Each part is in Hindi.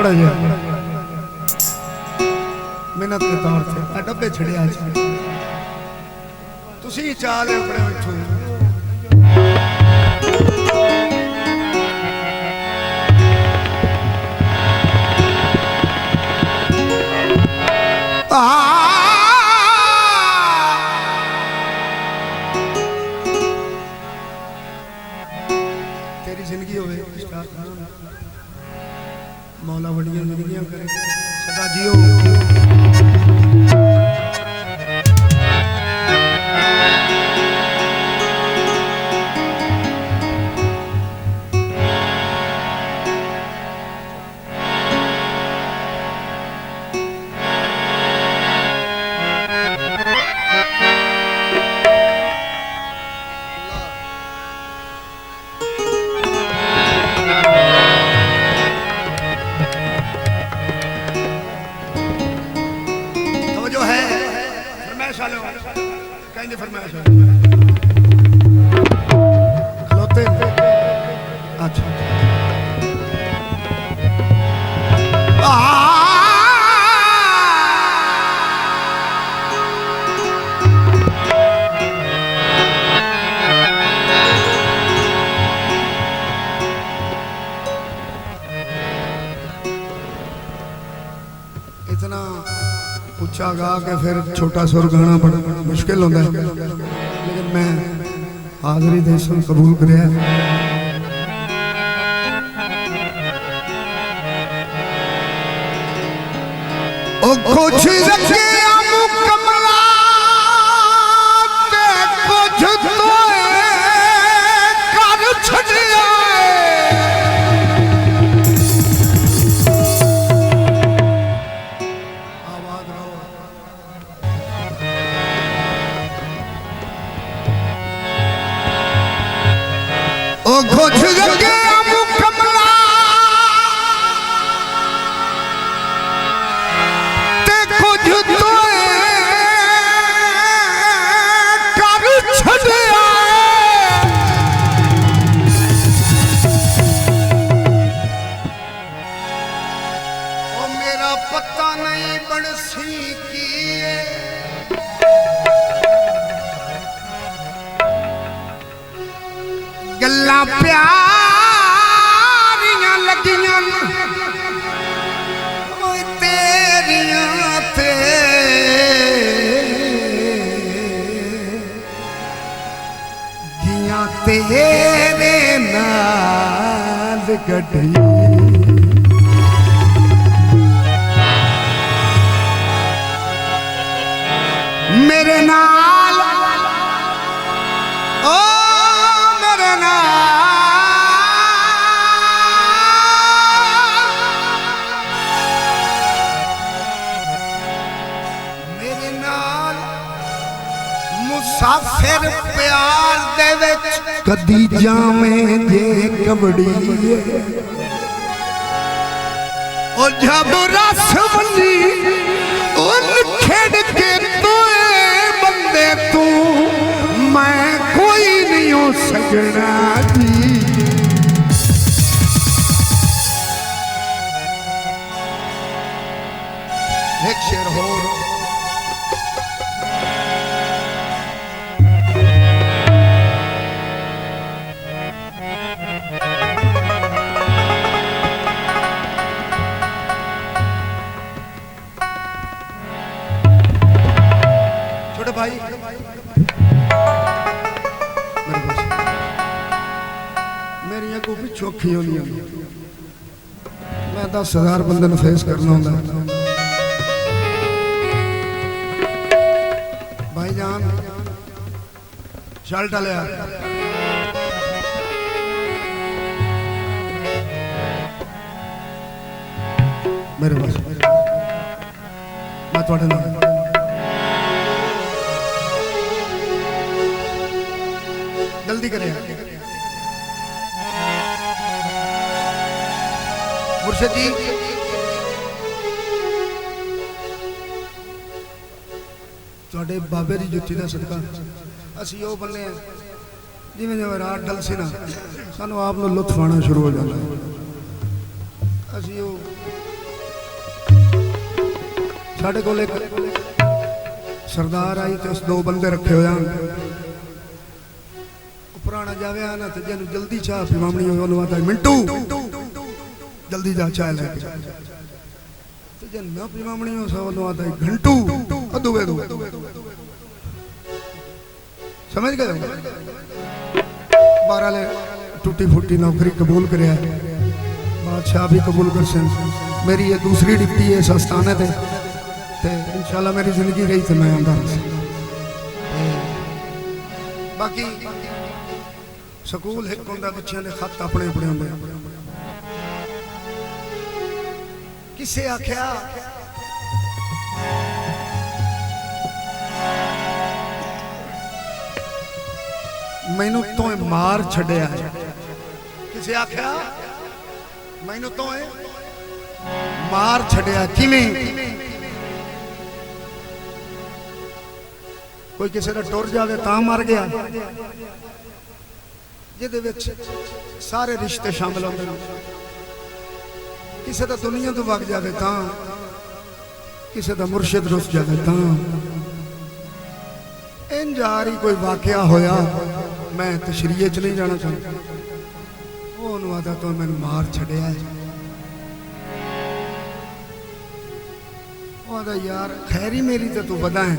थोड़ा जिहा मेहनत के तौर से डब्बे छड़िया तुसी चाह ले अपने इथों तेरी जिंदगी होवे मौला बड़िया जिंदगियां करे सदा जियो। खलोते अच्छा इतना ऊंचा गा के फिर छोटा सुर गाना बड़ा मुश्किल होता है, लेकिन मैं हाजरी दे कबूल करिया। कुछ पता नहीं बड़सी की गल्ला प्यारियां लगियां तेरियां ते गियां तेरे नाल गड्डी मेरे नाल ओ मेरे नाल मुसाफिर प्यार दे विच कदी जावें जे कबड़ी ओ जब रस बनी उन खेड़ के तू मैं कोई नहीं हूं सजना जी। एक शेर हो छोटे भाई मेरिया को भी चौखी होनी मैं 10,000 बंदे ने फेस करना होता भाई जान शर्ट लिया मेरे पास मैं थोड़े नाल जल्दी करें मुर्शिद जी तुहाडे बाबे की जुत्ती का सदका असी वो बने जिमें जिमें रात डल सी ना सानू आप लुत्फ आना शुरू हो जाता असी साढ़े को सरदार आई तो उस दो बंदे रखे हुए पुराना जावे ना तो जिन्होंने जल्दी चाह पिवावनी हो आता है मिंटू जल्दी जा चाय लेके तो जन ना पिवावनी हो सो आता है घंटू अदुवे दो समझ गए 12 ले टूटी फूटी नौकरी कबूल करे बादशाह भी कबूल कर सन मेरी ये दूसरी डिप्टी है सस्ताने थे इंशाल्लाह मेरी जिंदगी रही तो मैं अंदर बाकी स्कूल एक होंगे बच्चों के खत अपने अपने होंगे किसे आख्या मैनू तो मार छड़िया किसे आख्या मैनू तो मार छड़िया किवें कोई किसी का टुर जाए ता मर गया जिहदे विच सारे रिश्ते शामिल होंदे ने किसी का दुनिया तो वग जाए ता किसी का मुर्शिद रुस जाए ता इंजार ही कोई वाकया होया मैं तशरीह च नहीं जाना चाहता ओनू आता तो मैंने मार छड़िया है यार खैरी मेरी तो तू वदा है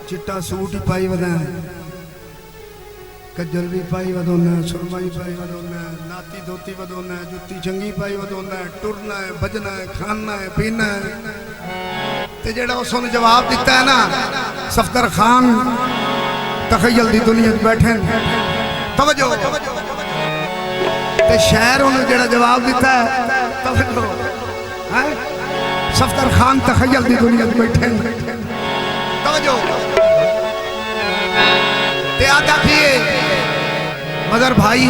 चिट्टा सूट ही पाई वदा है कज्जल भी पाई वदोना सुरमा ही पाई वदोना नाती धोती वदोना जुत्ती चंगी पाई वदोना टुरना है बजना है खाना है पीना है ते जेड़ा उसने जवाब दिता है ना सफदर खान तखयल दी दुनिया बैठे तवज्जो ते शहर उन्हें जेड़ा जवाब दिता है तवज्जो है सफदर खान तखयल दी दुनिया बैठे तवज्जो ते आदा किए मगर भाई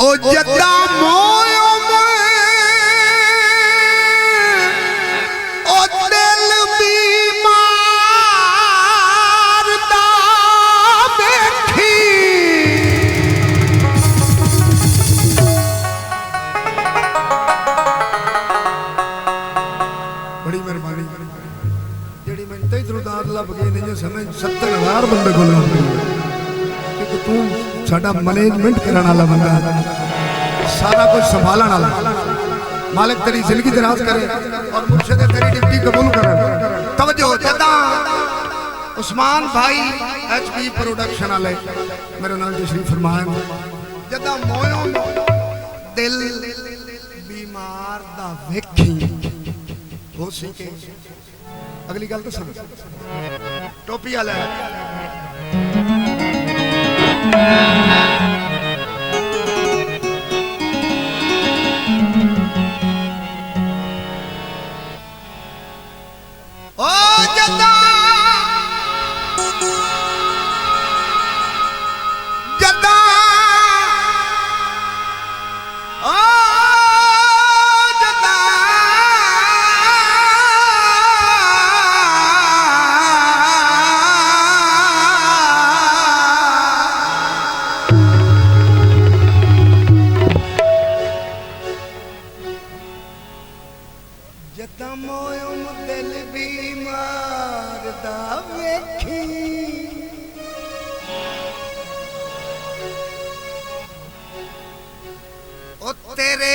ओ जदा मोयो ओ दिल बीमार दा देखी बड़ी मेहरबानी जेड़ी मैं ते दरदार लब गए नहीं समझ 70,000 बंदे को क्योंकि तू साडा मैनेजमेंट करने वाला बंदा सारा कुछ संभालने वाला मालिक तेरी जिंदगी दराज करे और मुर्शिद तेरी डिप्टी कबूल करे तवज्जो जदा उस्मान भाई एचपी प्रोडक्शन वाले मेरे नाल तशरीफ फरमाए जदा मोयो दिल बीमार दा वेखी हो सी के अगली गल तो सुन टोपी वाला ओ जदा जदा ओ जदा जदा मोयो दिल बीमार दा वेखी ओ तेरे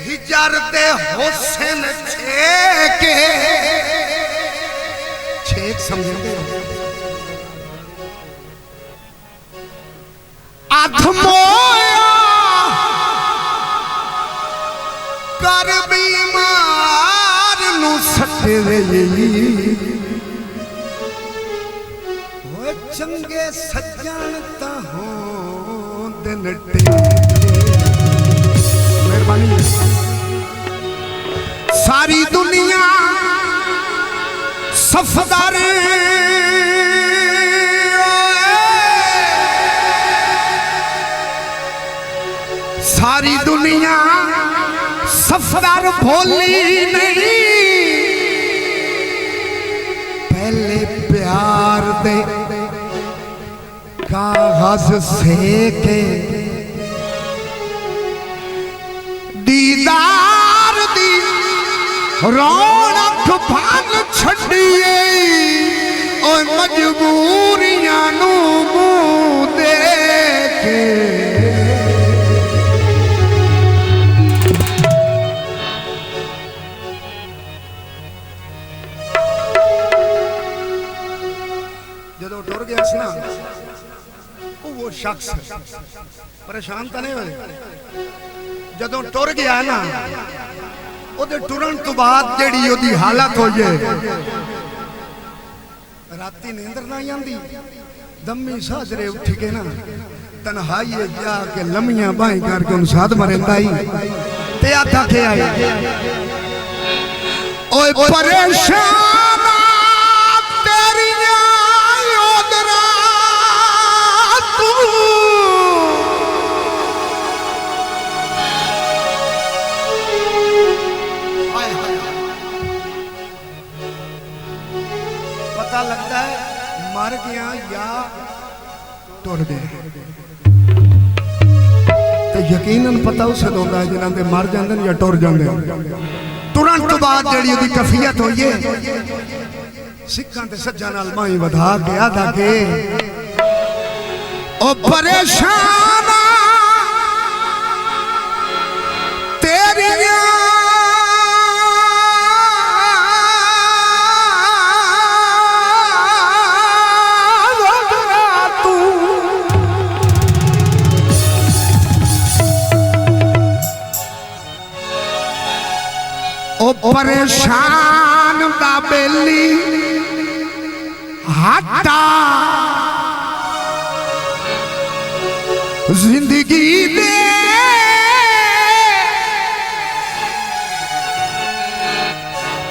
हिजर दे हुस्न छेके छेक समझे अध मोया कर बीमार नू सटे वो चंगे सज्जन ता हों दिन मेहरबानी सारी दुनिया सफदर सारी दुनिया सफदर भोली नहीं पहले प्यार दे कागज से के दीदार दी रौनक भाग छड़िए और मजबूरियां नू मुंह देखे जदों टुर गया सी ना वो शख्स परेशान तो नहीं होए जदों टुर गया ना ਉਹਦੇ ਟੁਰਨ ਤੋਂ ਬਾਅਦ ਜਿਹੜੀ ਉਹਦੀ ਹਾਲਤ ਹੋ ਜੇ ਰਾਤੀ ਨੀਂਦਰ ਨਾ ਆਂਦੀ ਦਮੀ ਸਾਜਰੇ ਉੱਠ ਕੇ ਨਾ ਤਨਹਾਈ ਜਾ ਕੇ ਲੰਮੀਆਂ ਬਾਹਾਂ ਕਰਕੇ ਉਹਨੂੰ ਸਾਧ ਮਰਿੰਦਾ ਹੀ ਤੇ ਆਖਾ ਕੇ ਆਈ ਓਏ ਪਰੇਸ਼ਾਨ ਤੇਰੀਆਂ ਉਹਦਰਾ ਤੂੰ पता लगता है मर गया या टुर गए तो यकीनन पता उसे होता है जिन्हों के मर जाते या टुर जाते तुरंत तो बाद जी उसकी कफियत होई है सिखा ते सज्जा नाल माई वधा के आधा के ओ परेशान तेरी परेशान दा बेली हटा जिंदगी दे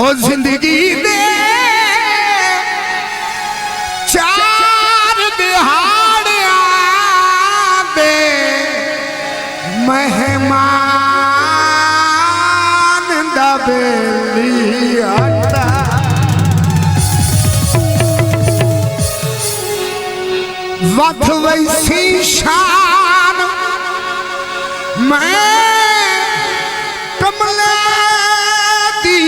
और जिंदगी दे चार दिहाड़िया दे मेहमान बेली आता वध वैसी शान मैं कमले दी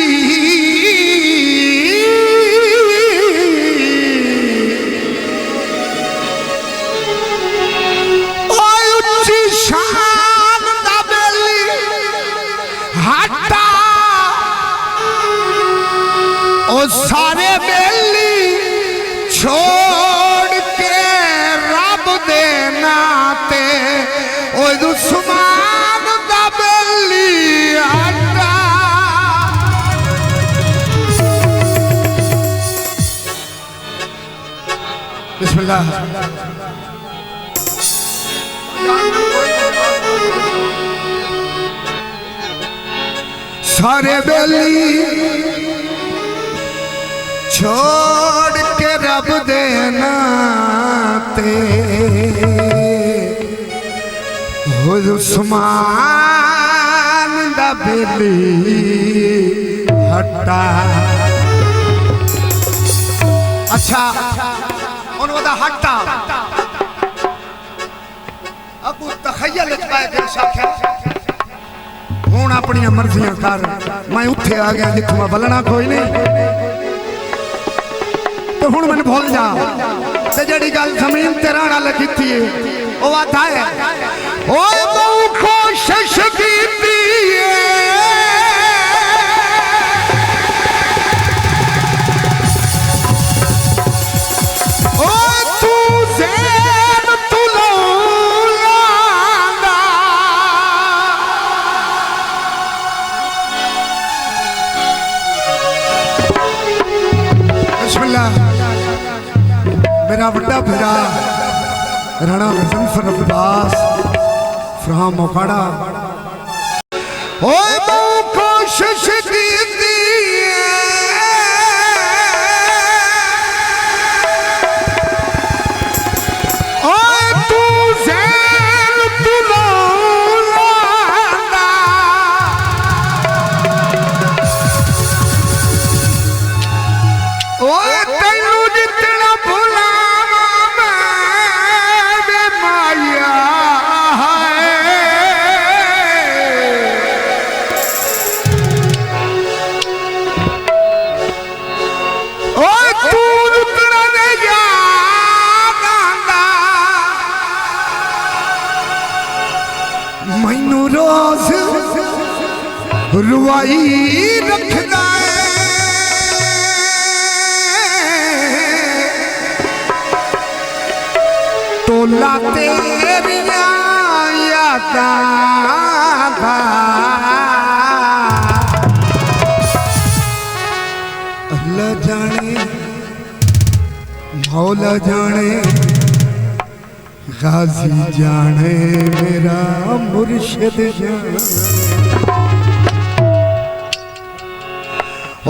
उच्ची शान दा बेली हटा और सारे बेली छोड़ के रब दे नाते ओ दुश्मन दा बेली हटा बिस्मिल्लाह सारे बेली छोड़ के रब देना ते उस्मान दा बेली हटा अच्छा उन्होंने हटा अब तखय्युल पाए के साख्या हुण अपनी मर्जियां कर मैं उत्थे आ गया जिथों मैं बलना कोई नहीं तो हुण मैंने भूल जा ते जेड़ी गल जमीन ते राणा लिखी थी वो आता है ओए बहु कोशिश कीती ओए तू ज़ैन तू लौलाना बिस्मिल्लाह मेरा बड़ा भरा राणा गजनफर अब्बास फ्राम मोकाड़ा ओए बहु कोशिश कीती ओए तू ज़ैन तू लौलाना ओए तैनू जितना भुला रुवाई रखदा टोला तेरिया यादां दा अल्लाह जाने मौला जाने गाजी जाने मेरा मुर्शिद जाने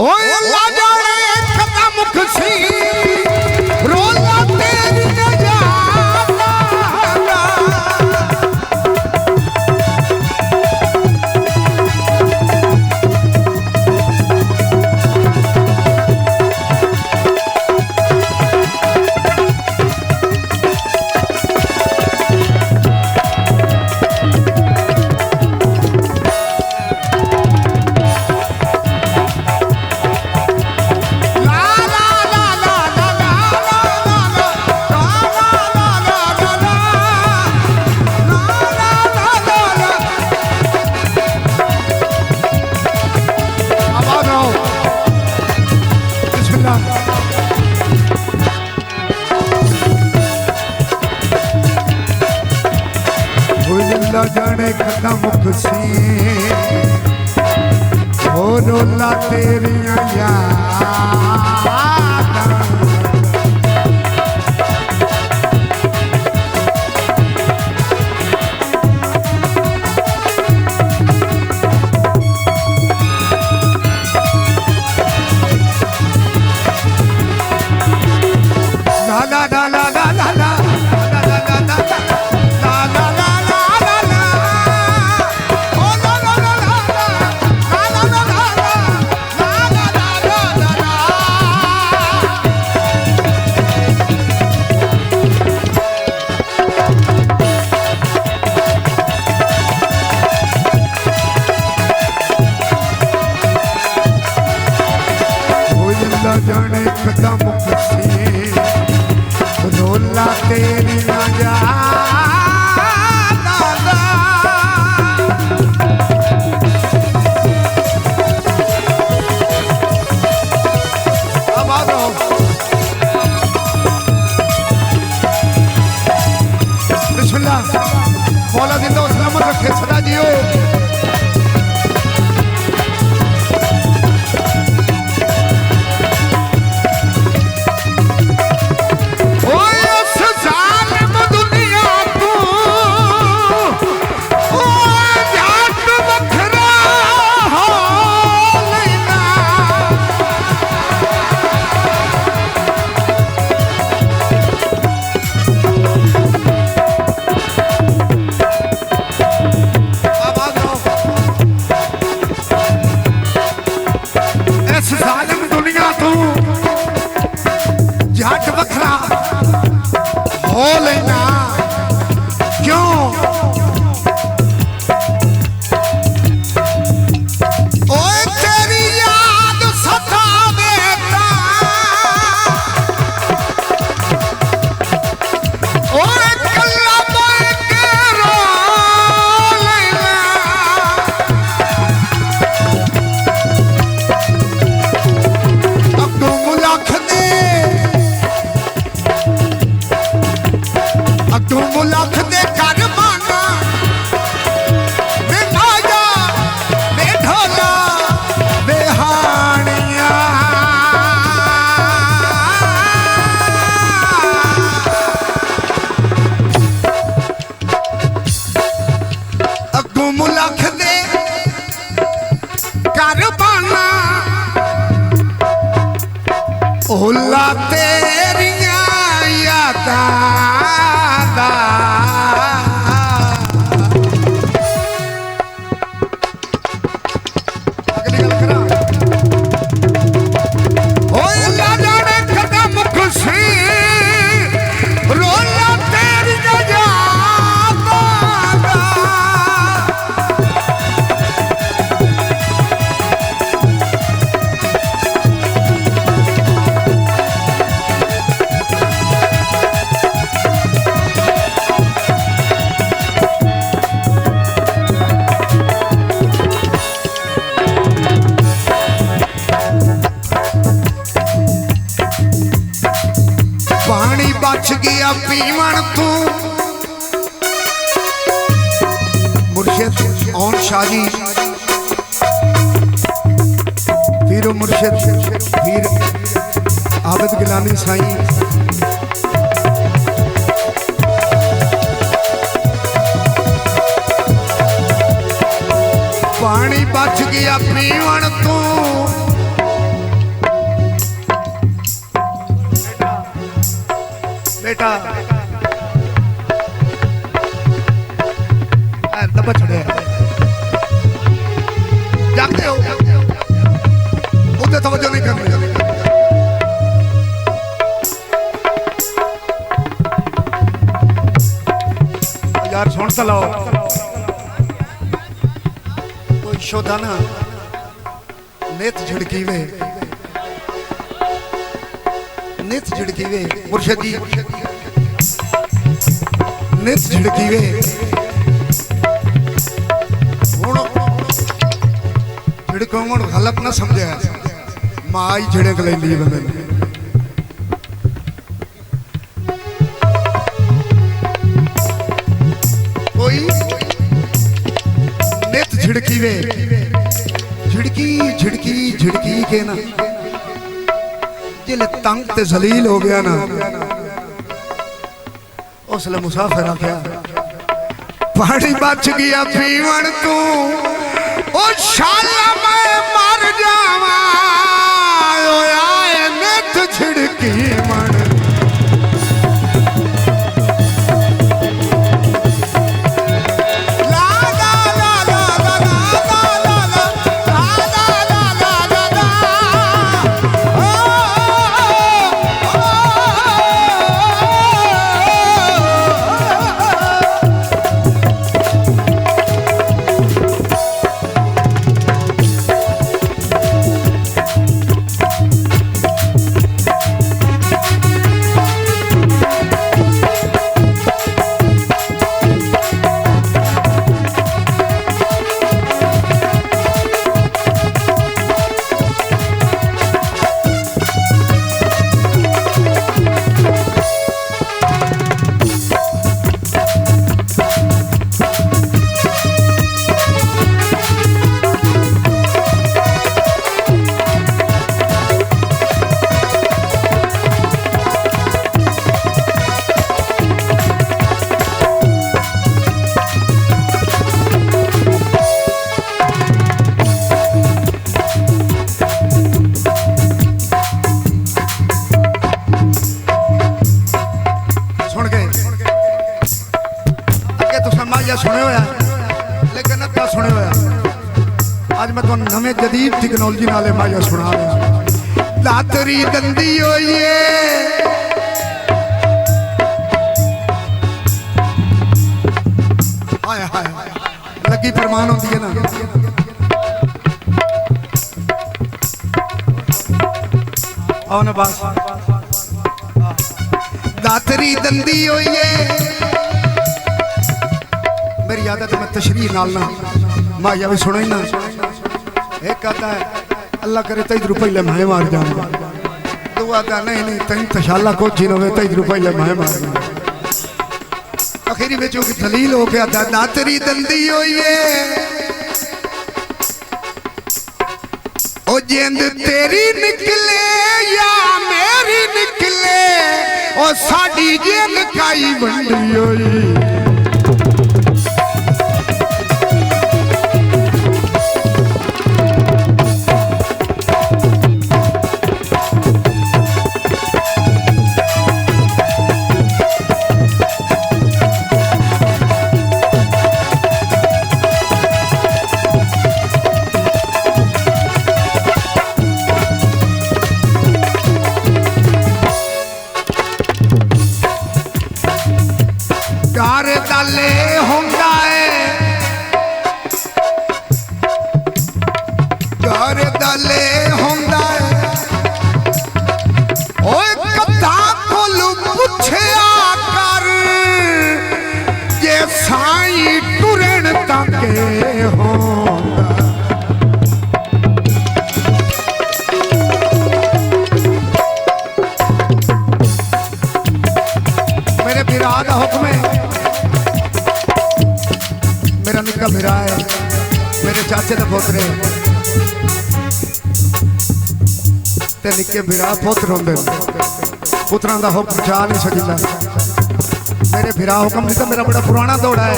ओए अल्लाह जाने खता मुख सी रोला तेरी जाने खता मुख सी ओ रोला तेरिया यादां ला ला ला ला ला ला जाने खता मुख सी रोला तेरिया यादां दा आवाज़ आओ बिस्मिल्लाह मौला जिंदा सलामत रखे सदा जियो जट वखरा हो लेना क्यों ओए तेरी याद सतावे ओए कल्ला बोल के रो लेना अब तू मुलाख दे पानी बच गया पीवन तू मुर्शिद ओन शाह जी पीर मुर्शिद पीर आबिद गिलानी साईं पानी बच गया पीवन तू बेटा दबा छड़े जागते हो उधर तवज्जो नहीं करनी यार सुन तो लाओ कोई शोधा ना नेत झड़की वे नित झड़की वे मुर्शिद जी नित झड़की वे झड़को गलत ना समझे मां ही झड़क लेंदी बंदे कोई नित झड़की वे झड़की झड़की झड़की के ना जिले तंग ते जलील हो गया ना उसले मुसाफिर आख्या पानी बच गया पीवन तू ओ शाला मैं मर जावा आए नित छिड़की मन नवे जदीद टेक्नोलॉजी नाले माया सुना दातरी दंदी होइए हाय हाय लगी फरमान होती है ना आओ ना बास दातरी दंदी होइए मेरी आदत में तशरीह नाल ना माया भी सुनो ही ना एक कहता है अल्लाह करे 23 रुपये ले मैं मार जाऊंगा तो आता नहीं नहीं तेन तशाला को जिन हो 23 रुपये ले मैं मार जाऊंगा आखिरी में जो दलील हो गया था दातरी दंदी होइए ओ जिंद तेरी निकले या मेरी निकले ओ साडी जिंद काई बंडी होई शाह का हुक्म है, मेरा निक्का मेरा है, मेरे चाचे का पोतरे ते निक्के बिरा पुत्र होंगे, पुत्रां दा हुक्म जा नहीं सकता। मेरे बिरा हुक्म नहीं तो मेरा बड़ा पुराना दौड़ा है।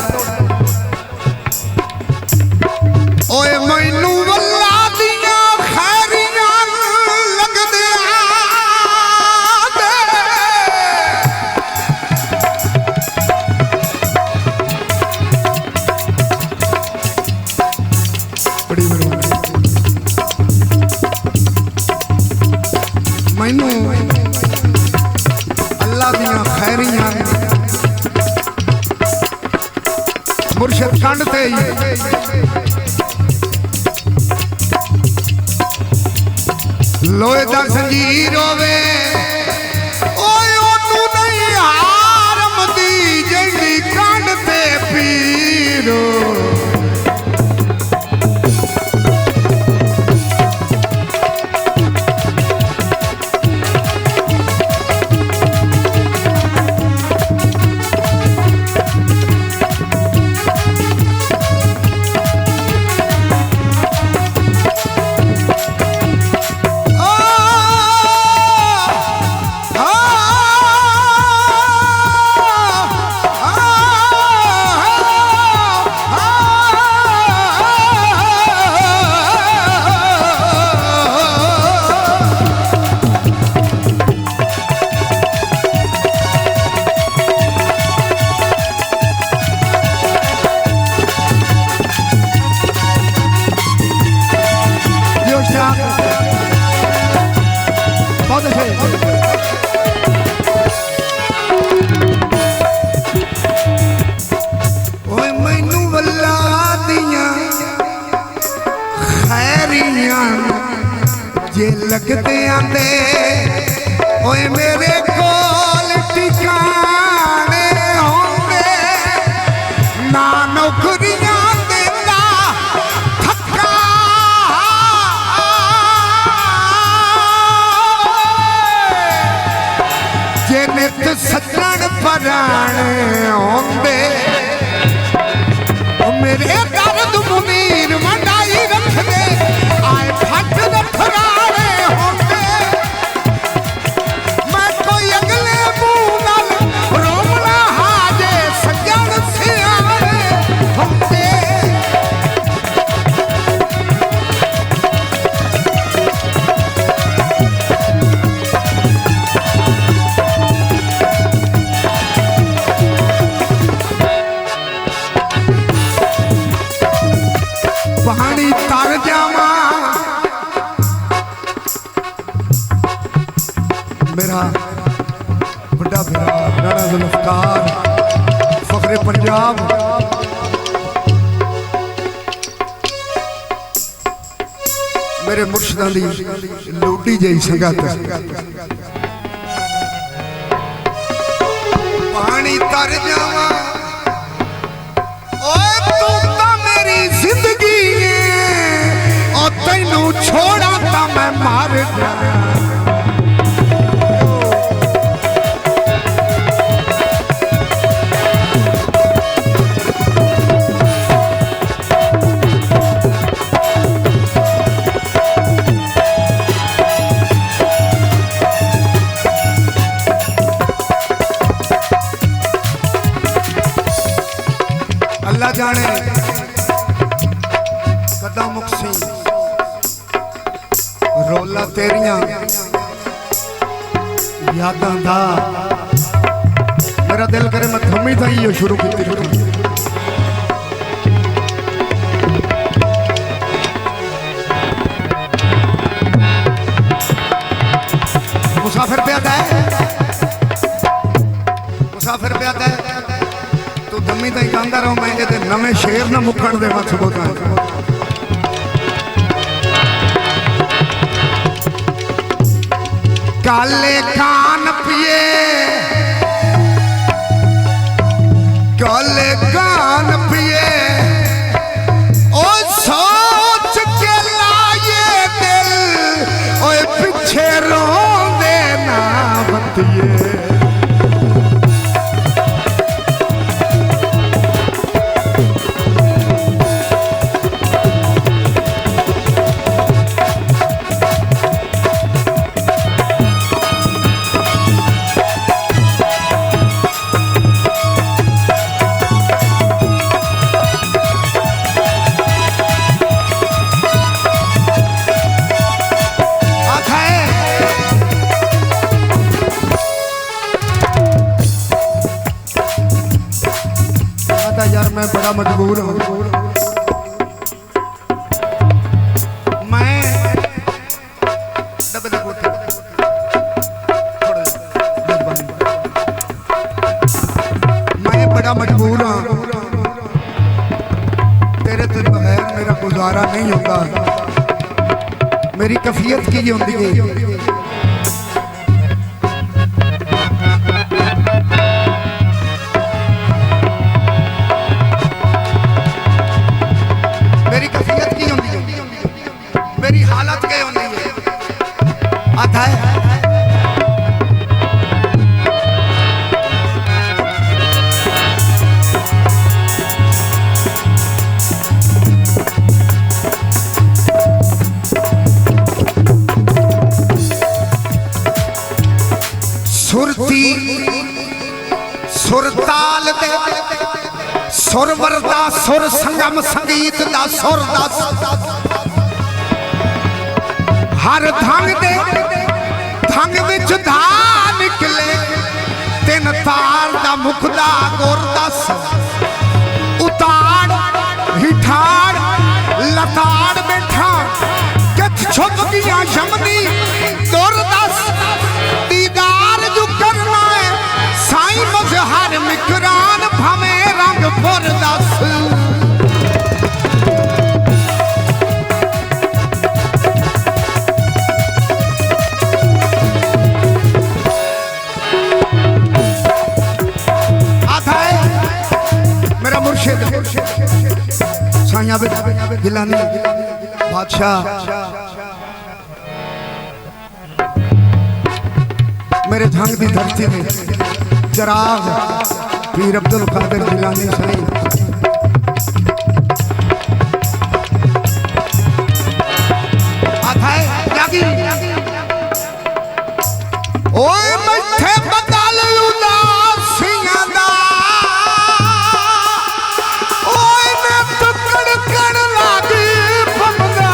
ओए मैनू वल्ला दियां खैरियां लगदे बड़ी मैनू अल्लाह दियां खैरियां मुर्शद कंड ते ही लोहे दा संजीर होवे ओए ओनू नहीं हारम दी जेड़ी कंड ते पीरो। जे लगते आंदे ओए मेरे कोल ठिकाने होंगे ना नौकरियां देता थक्का जे नित सजन पराने होंगे मेरे दर्द मुनीर मंडाई रख दे आए फट दे फरारे होंगे मैं कोई अगले मुंह नाल रोमना हाजे सजन सियारे होंगे। पानी तर जावा मेरा बड़ा भरा राणा जुल्फकार फखरे पंजाब मेरे मुर्शदां दी लोटी जई संगत पानी तर जावा ओए तू तो मेरी जिंदगी और तैनू छोड़ा तो मैं मार जाया। अल्लाह जाने कदा मुक्सी रोला तेरियां यादां दा मेरा दिल करे मैं थम्मी था ही शुरू की मुसाफिर पे आता है मुसाफिर पे आता है तू दमी ताई गांदा रहो मैं जे नवे शेर ना मुक्कण दे मत बोता काले कान पिए काले कान पिए ओ सोच के लाए दिल ओए पीछे रोंदे ना बतिए कहता यार मैं बड़ा मजबूर हूं, मैं बड़ा मजबूर हूं, तेरे तो बगैर मेरा गुजारा नहीं होता, मेरी कैफियत की होती है। मेरी कैफियत की होती है, मेरी हालत क्या होती है। आता है सुरती सुरताल दे सुरवर दा सुर संगम संगीत दा सुर दा हर धंग दे धंग विच धा निकले तिन तार दा मुखदा गुर दस उताड़ हिठाड़ लताड़ बैठा किथ छुप गया यमनी दुर दस साई मजहर मिकरान भमे रंग पुर दस आता है मेरा मुर्शिद साईं आबिद गिलानी बादशाह मेरे धंग की धरती में जराग पीर अब्दुल कादिर जिलानी साईं आता है जागी ओए मथे बदल उदासियां दा ओए मैं टुकड़ कण लागी फमदा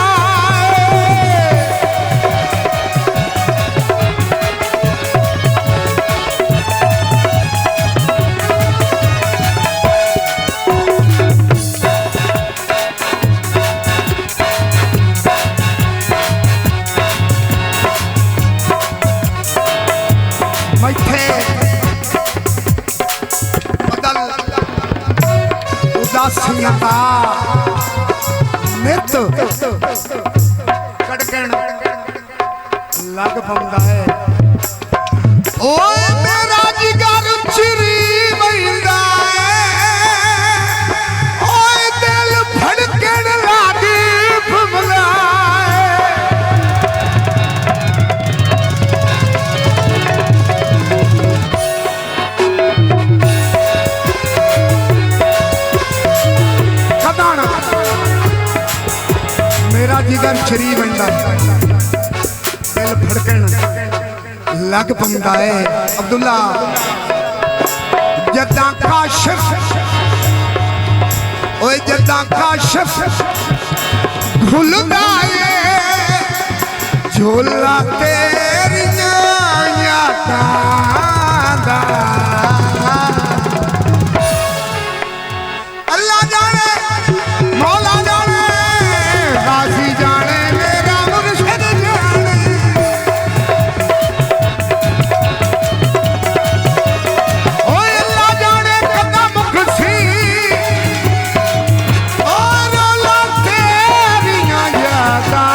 नित कड़कण लग पौंदा है ओए मेरा जिगर चिरी बैंदा ओए दिल फड़कण लागी फुमला मेरा जिगर छरी बंदा दिल फड़कन लग पौंदा है अब्दुल्ला जदा काशिफ ओए जदा काशिफ खुलदा है झोला तेरियां यादां दा अल्लाह जाने मौला जाने गाजी जाने मेरा मुर्शिद जाने ओए अल्लाह जाने कदम खुशी और अल्लाह तेरियां यादां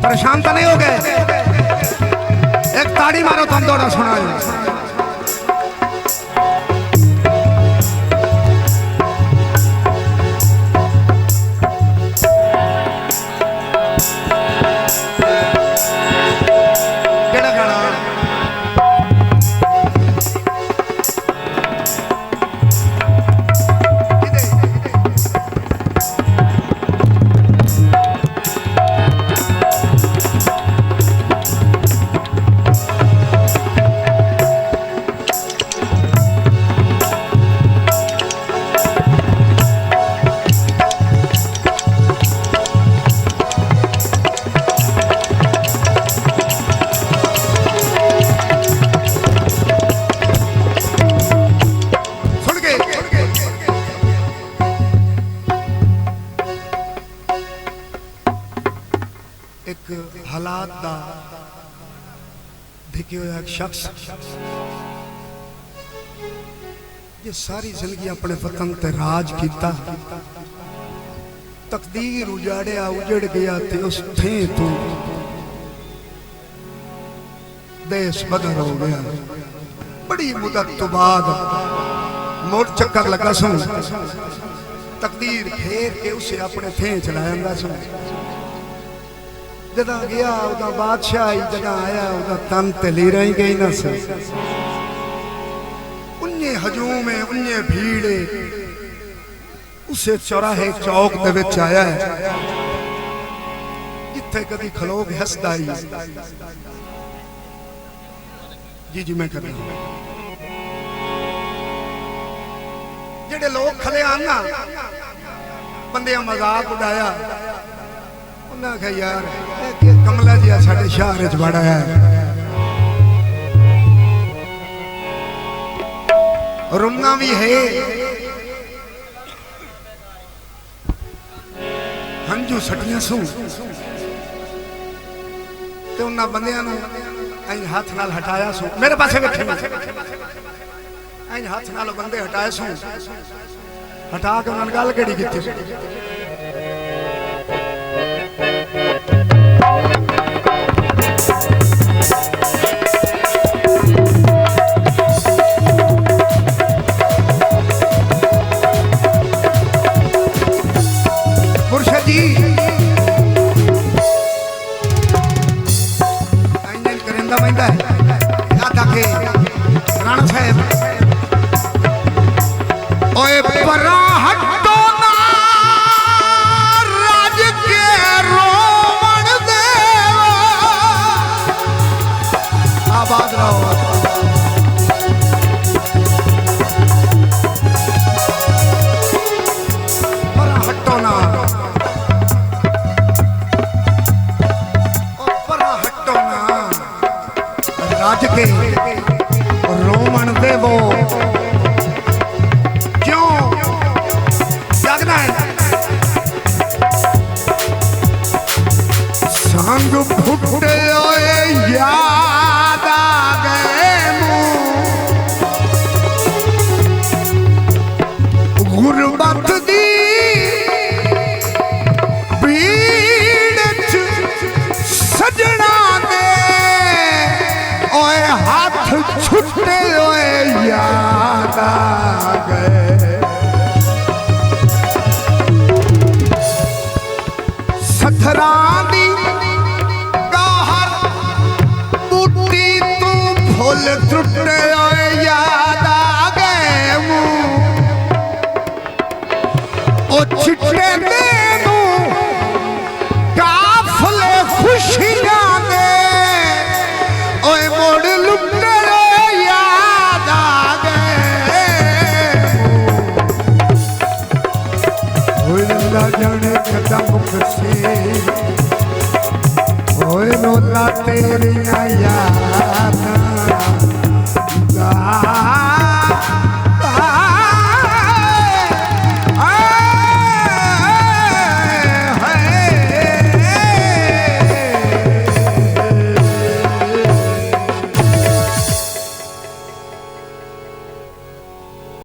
परेशान तो नहीं हो गए? ताड़ी मारो तुम दोनों सुना हालात दा धिके हुआ एक शख्स ये सारी जिंदगी अपने वतन ते राज किया, तकदीर उजाड़िया उजड़ गया ते उस थे तो देश बदल हो गया। बड़ी मुदत तो बाद मोड़ चक्कर लगा सुन, तकदीर फेर के उसे अपने थे चलाया सुन। जदा गया उदा बादशाह जदा आया उदा तन ते लीरा ही गई ना से उन्ने हजूमे उन्ने भीड़े उसे चौराहे चौक दे विच आया है जिथे कदी खलोग हसदा ही। जी जी मैं कर रहा हूं। जेडे लोग खले आन ना बंदे मजाक उड़ाया, उन्हें यार कमला जी साढ़े शहर च बड़ा है, रुमना भी है, हंजू सटियां सू ते उन्हें बंदियां नूं हाथ नाल हटाया सू। मेरे पासे बैठे हाथ नाल बंदे हटाए सू, हटा के उन्होंने गल केड़ी की मुर्शद जी करेंदा महिंदा है याद आके राणा साहब ओए परा हटो ना राज के रोवण देवा, आबाद रहो। परा हटो ना राज के रोमन देवो, क्यों जागना है? संग फुटे याद आ गए गुरबत दी भीड़ सजना ने ओए हाथ छुट्टे ओए याद आ गए। सथरा दी गाहर बूटी तू फुल टुटे ओए याद आ गए मुँह ओ चिट्टे देनू काफले खुशियां दे ओए मोड़ लुटे याद आ गए। ओए नल्ला जाने कदम कसे ओए रोला तेरिया याद